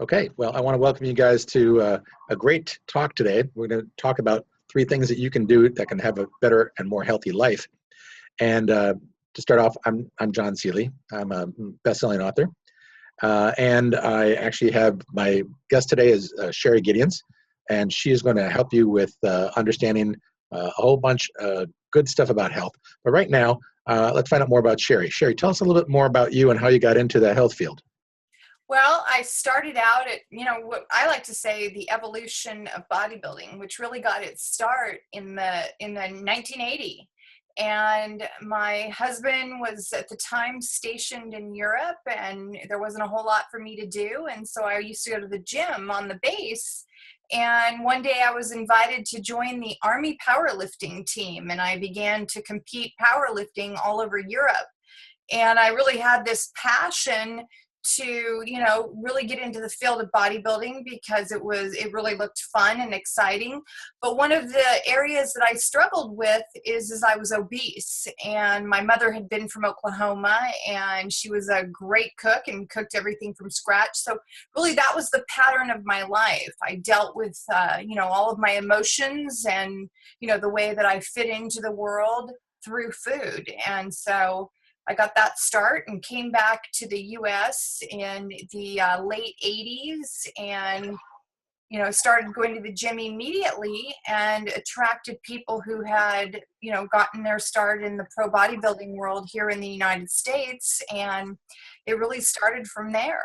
Okay, well, I want to welcome you guys to a great talk today. We're going to talk about three things that you can do that can have a better and more healthy life. And to start off, I'm John Seeley. I'm a best-selling author, and I actually have my guest today is Sherry Gideons, and she is going to help you with understanding a whole bunch of good stuff about health. But right now, let's find out more about Sherry. Sherry, tell us a little bit more about you and how you got into the health field. Well, I started out at, what I like to say the evolution of bodybuilding, which really got its start in the 1980. And my husband was at the time stationed in Europe, and there wasn't a whole lot for me to do. And so I used to go to the gym on the base. And one day I was invited to join the Army powerlifting team, and I began to compete powerlifting all over Europe. And I really had this passion to, really get into the field of bodybuilding because it really looked fun and exciting. But one of the areas that I struggled with is I was obese, and my mother had been from Oklahoma, and she was a great cook and cooked everything from scratch. So really that was the pattern of my life. I dealt with, all of my emotions and, the way that I fit into the world through food. And so I got that start and came back to the U.S. in the late 80s and, started going to the gym immediately and attracted people who had, gotten their start in the pro bodybuilding world here in the United States. And it really started from there.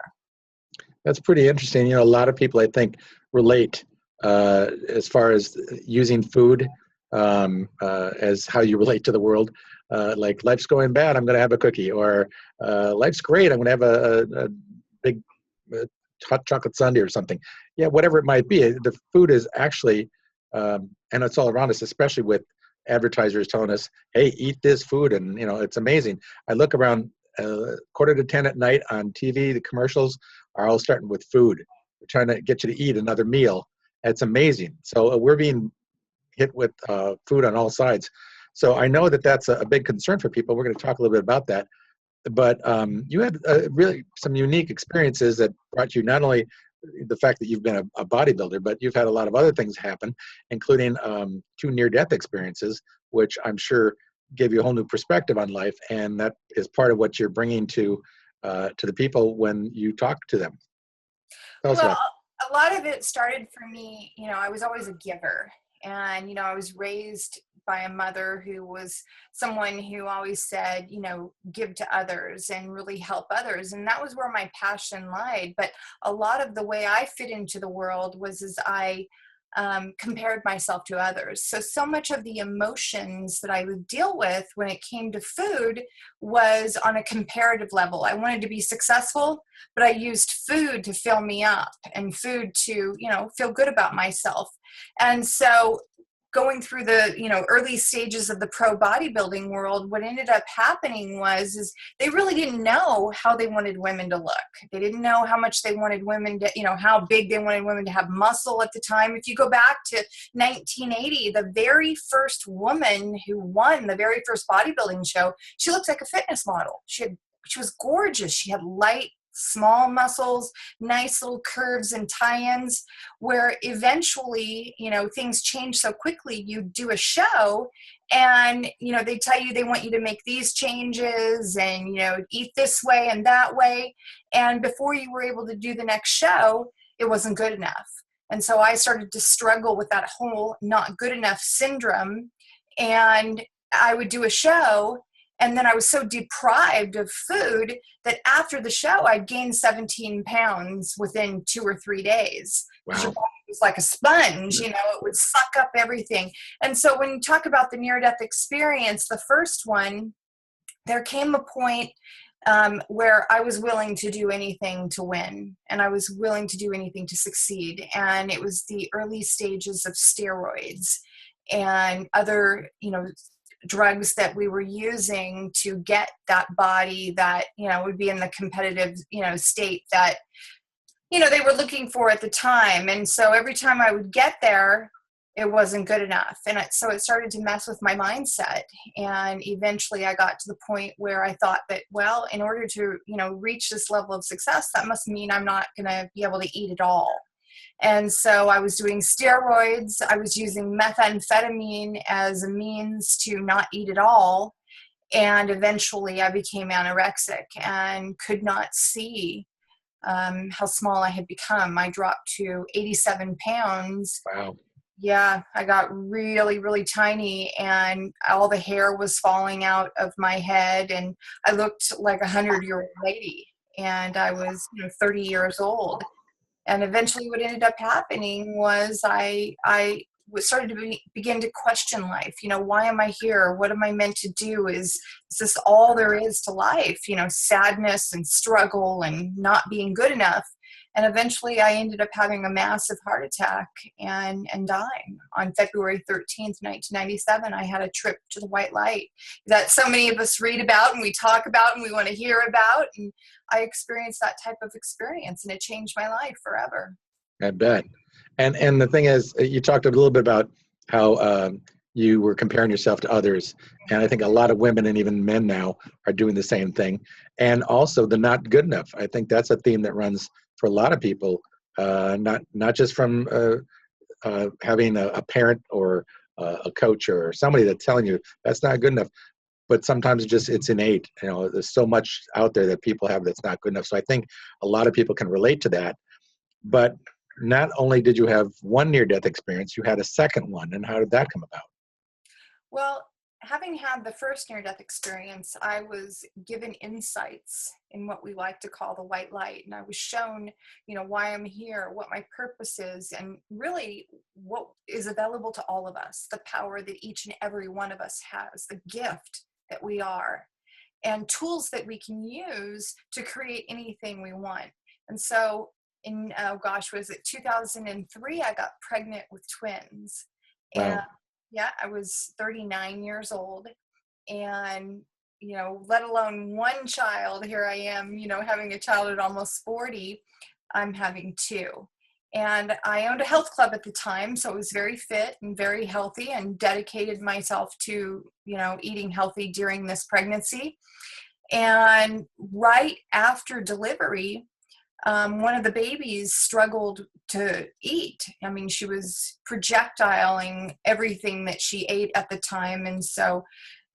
That's pretty interesting. A lot of people, I think, relate as far as using food as how you relate to the world. Like life's going bad, I'm going to have a cookie, or life's great, I'm going to have a big hot chocolate sundae or something. Yeah, whatever it might be. The food is actually, and it's all around us, especially with advertisers telling us, hey, eat this food, and it's amazing. I look around 9:45 at night on TV, the commercials are all starting with food. They're trying to get you to eat another meal. It's amazing. So we're being hit with food on all sides. So I know that that's a big concern for people. We're going to talk a little bit about that. But you had really some unique experiences that brought you not only the fact that you've been a bodybuilder, but you've had a lot of other things happen, including 2 near-death experiences, which I'm sure gave you a whole new perspective on life. And that is part of what you're bringing to the people when you talk to them. Tell us about it. A lot of it started for me, I was always a giver. And, I was raised by a mother who was someone who always said, give to others and really help others. And that was where my passion lied. But a lot of the way I fit into the world was as I compared myself to others. So much of the emotions that I would deal with when it came to food was on a comparative level. I wanted to be successful, but I used food to fill me up and food to, feel good about myself. And so going through the, early stages of the pro bodybuilding world, what ended up happening is they really didn't know how they wanted women to look. They didn't know how much they wanted women to, how big they wanted women to have muscle at the time. If you go back to 1980, the very first woman who won the very first bodybuilding show, she looked like a fitness model. She was gorgeous. She had light, small muscles, nice little curves and tie-ins, where eventually, things change so quickly. You do a show and, they tell you they want you to make these changes and, eat this way and that way. And before you were able to do the next show, it wasn't good enough. And so I started to struggle with that whole not good enough syndrome. And I would do a show, and then I was so deprived of food that after the show, I'd gained 17 pounds within 2 or 3 days. Wow. Your body was like a sponge, it would suck up everything. And so when you talk about the near-death experience, the first one, there came a point where I was willing to do anything to win, and I was willing to do anything to succeed. And it was the early stages of steroids and other, drugs that we were using to get that body that, would be in the competitive, state that, they were looking for at the time. And so every time I would get there, it wasn't good enough. And so it started to mess with my mindset. And eventually I got to the point where I thought that, well, in order to, reach this level of success, that must mean I'm not going to be able to eat at all. And so I was doing steroids. I was using methamphetamine as a means to not eat at all. And eventually I became anorexic and could not see how small I had become. I dropped to 87 pounds. Wow. Yeah, I got really, really tiny, and all the hair was falling out of my head, and I looked like 100-year-old lady, and I was 30 years old. And eventually what ended up happening was I started to begin to question life. Why am I here? What am I meant to do? Is this all there is to life? Sadness and struggle and not being good enough. And eventually I ended up having a massive heart attack and dying on February 13th, 1997. I had a trip to the white light that so many of us read about and we talk about and we want to hear about. And I experienced that type of experience, and it changed my life forever. I bet. And the thing is, you talked a little bit about how you were comparing yourself to others. And I think a lot of women and even men now are doing the same thing. And also the not good enough. I think that's a theme that runs for a lot of people, not just from having a parent or a coach or somebody that's telling you that's not good enough, but sometimes it's innate. There's so much out there that people have that's not good enough. So I think a lot of people can relate to that. But not only did you have one near-death experience, you had a second one. And how did that come about? Well, having had the first near-death experience, I was given insights in what we like to call the white light. And I was shown, why I'm here, what my purpose is, and really what is available to all of us, the power that each and every one of us has, the gift that we are, and tools that we can use to create anything we want. And so was it 2003, I got pregnant with twins. Wow. And yeah, I was 39 years old, and, let alone one child. Here I am, having a child at almost 40, I'm having two. And I owned a health club at the time, so I was very fit and very healthy and dedicated myself to, eating healthy during this pregnancy. And right after delivery, one of the babies struggled to eat. I mean, she was projectiling everything that she ate at the time. And so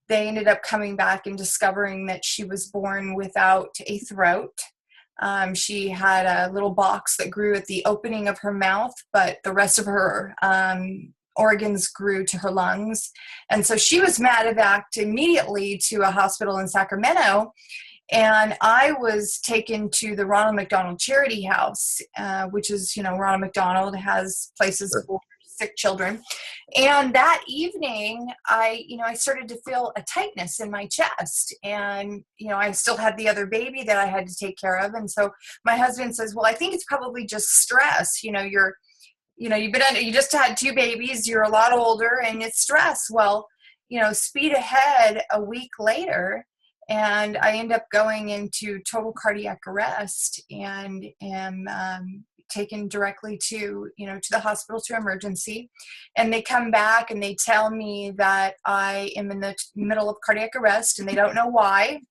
they ended up coming back and discovering that she was born without a throat. She had a little box that grew at the opening of her mouth, but the rest of her organs grew to her lungs. And so she was medevaced immediately to a hospital in Sacramento. And I was taken to the Ronald McDonald Charity House, which is, Ronald McDonald has places for sick children. And that evening, I started to feel a tightness in my chest. And, I still had the other baby that I had to take care of. And so my husband says, well, I think it's probably just stress. You just had two babies, you're a lot older, and it's stress. Well, speed ahead a week later, and I end up going into total cardiac arrest and am taken directly to the hospital, to emergency. And they come back and they tell me that I am in the middle of cardiac arrest, and they don't know why.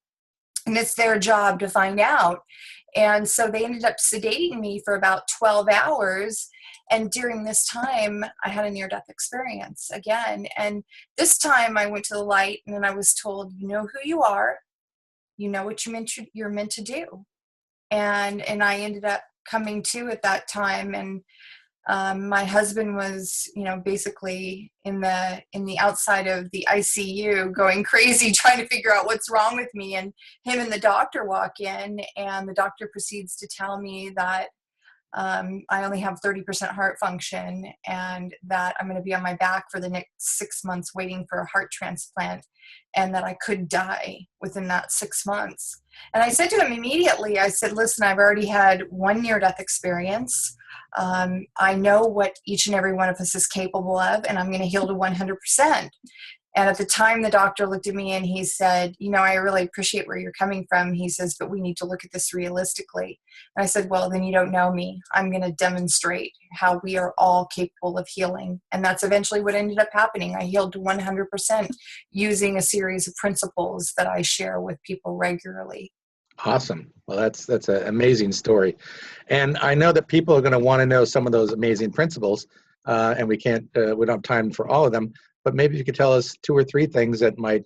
And it's their job to find out. And so they ended up sedating me for about 12 hours. And during this time, I had a near-death experience again. And this time I went to the light, and then I was told, you know who you are, you know what you're meant to do. And I ended up coming to at that time. And my husband was, basically in the outside of the ICU going crazy, trying to figure out what's wrong with me. And him and the doctor walk in, and the doctor proceeds to tell me that I only have 30% heart function, and that I'm going to be on my back for the next 6 months waiting for a heart transplant, and that I could die within that 6 months. And I said to him immediately, I said, listen, I've already had one near-death experience. I know what each and every one of us is capable of, and I'm going to heal to 100%. And at the time, the doctor looked at me and he said, I really appreciate where you're coming from. He says, but we need to look at this realistically. And I said, well, then you don't know me. I'm going to demonstrate how we are all capable of healing. And that's eventually what ended up happening. I healed 100% using a series of principles that I share with people regularly. Awesome. Well, that's an amazing story. And I know that people are going to want to know some of those amazing principles, and we don't have time for all of them. But maybe you could tell us 2 or 3 things that might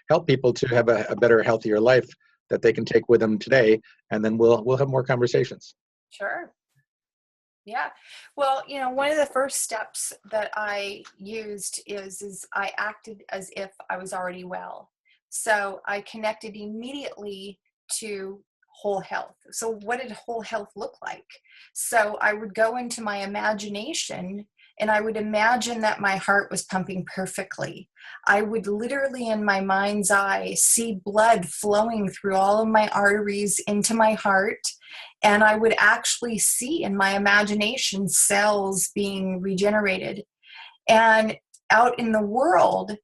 help people to have a better, healthier life that they can take with them today, and then we'll have more conversations. Sure. Yeah. Well, one of the first steps that I used is I acted as if I was already well. So I connected immediately to whole health. So what did whole health look like? So I would go into my imagination and I would imagine that my heart was pumping perfectly. I would literally in my mind's eye see blood flowing through all of my arteries into my heart. And I would actually see in my imagination cells being regenerated. And out in the world,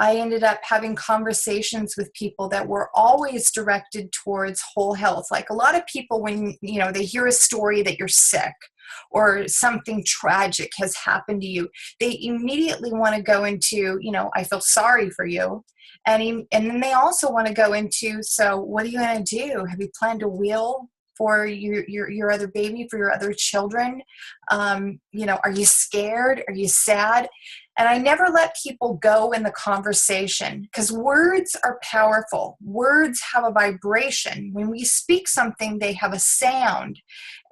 I ended up having conversations with people that were always directed towards whole health. Like a lot of people, when they hear a story that you're sick or something tragic has happened to you, they immediately want to go into, I feel sorry for you. And then they also want to go into, so what are you going to do? Have you planned a will for your other baby, for your other children? Are you scared? Are you sad? And I never let people go in the conversation because words are powerful. Words have a vibration. When we speak something, they have a sound.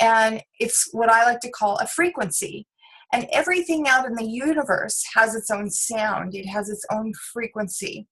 And it's what I like to call a frequency. And everything out in the universe has its own sound. It has its own frequency.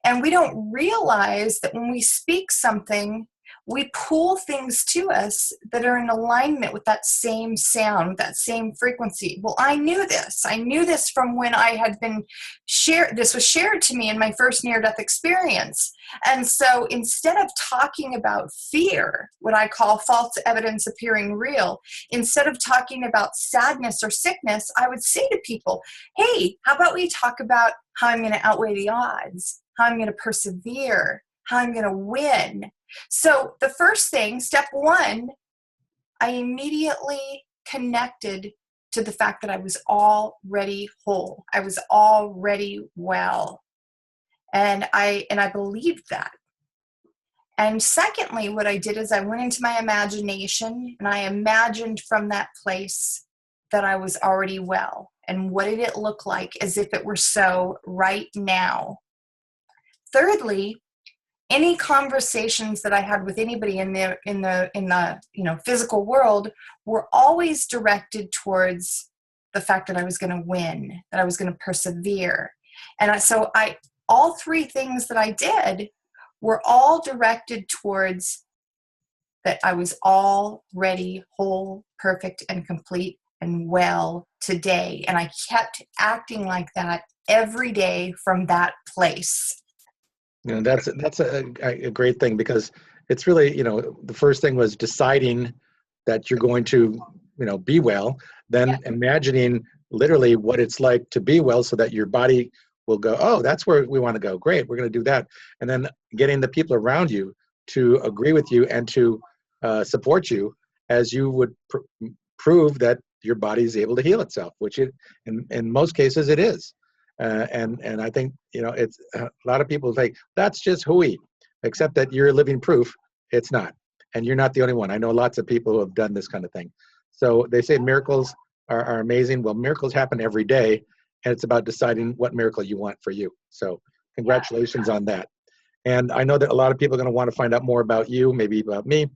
And we don't realize that when we speak something, we pull things to us that are in alignment with that same sound, that same frequency. Well, I knew this. I knew this from when I had been shared. This was shared to me in my first near-death experience. And so instead of talking about fear, what I call false evidence appearing real, instead of talking about sadness or sickness, I would say to people, hey, how about we talk about how I'm going to outweigh the odds, how I'm going to persevere, how I'm going to win. So the first thing, step 1, I immediately connected to the fact that I was already whole. I was already well. And I believed that. And secondly, what I did is I went into my imagination and I imagined from that place that I was already well. And what did it look like as if it were so right now? Thirdly, any conversations that I had with anybody in the physical world were always directed towards the fact that I was going to win, that I was going to persevere. And so all 3 things that I did were all directed towards that I was already whole, perfect, and complete and well today. And I kept acting like that every day from that place. That's a great thing, because it's really, the first thing was deciding that you're going to, be well, then imagining literally what it's like to be well so that your body will go, oh, that's where we want to go. Great, we're going to do that. And then getting the people around you to agree with you and to support you as you would prove that your body is able to heal itself, which in most cases it is. And I think, it's a lot of people think that's just hooey, except that you're living proof it's not. And you're not the only one. I know lots of people who have done this kind of thing. So they say miracles are amazing. Well, miracles happen every day, and it's about deciding what miracle you want for you. So congratulations on that. And I know that a lot of people are going to want to find out more about you, maybe about me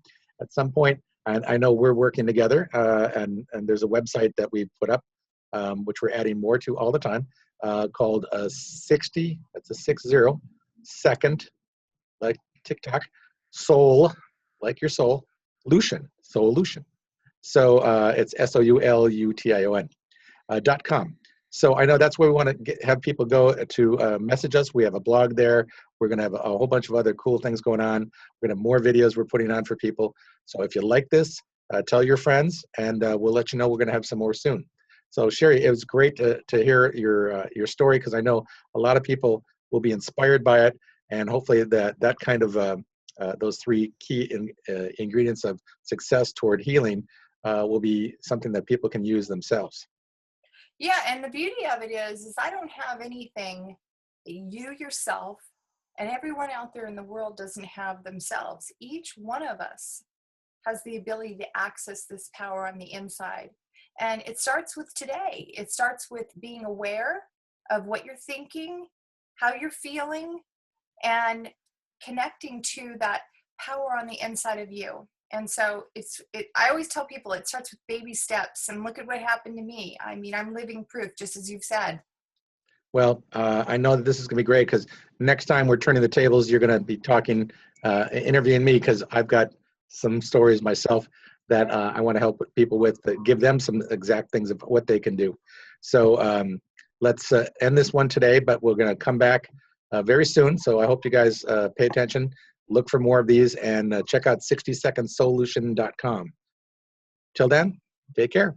at some point. And I know we're working together, and there's a website that we put up, which we're adding more to all the time. Called 60, that's a 60 second, like TikTok, soul, like your soul, Lution, Soulution. So it's SOULUTION .com. So I know that's where we want to have people go to message us. We have a blog there. We're going to have a whole bunch of other cool things going on. We're going to have more videos we're putting on for people. So if you like this, tell your friends, and we'll let you know we're going to have some more soon. So Sherry, it was great to hear your story, because I know a lot of people will be inspired by it, and hopefully that kind of those three key ingredients of success toward healing will be something that people can use themselves. Yeah, and the beauty of it is I don't have anything that you yourself and everyone out there in the world doesn't have themselves. Each one of us has the ability to access this power on the inside. And it starts with today. It starts with being aware of what you're thinking, how you're feeling, and connecting to that power on the inside of you. And so I always tell people it starts with baby steps, and look at what happened to me. I mean, I'm living proof, just as you've said. Well, I know that this is going to be great, because next time we're turning the tables, you're going to be talking, interviewing me, because I've got some stories myself that I want to help people with, to give them some exact things of what they can do. So let's end this one today, but we're going to come back very soon. So I hope you guys pay attention, look for more of these, and check out 60secondsolution.com. Till then, take care.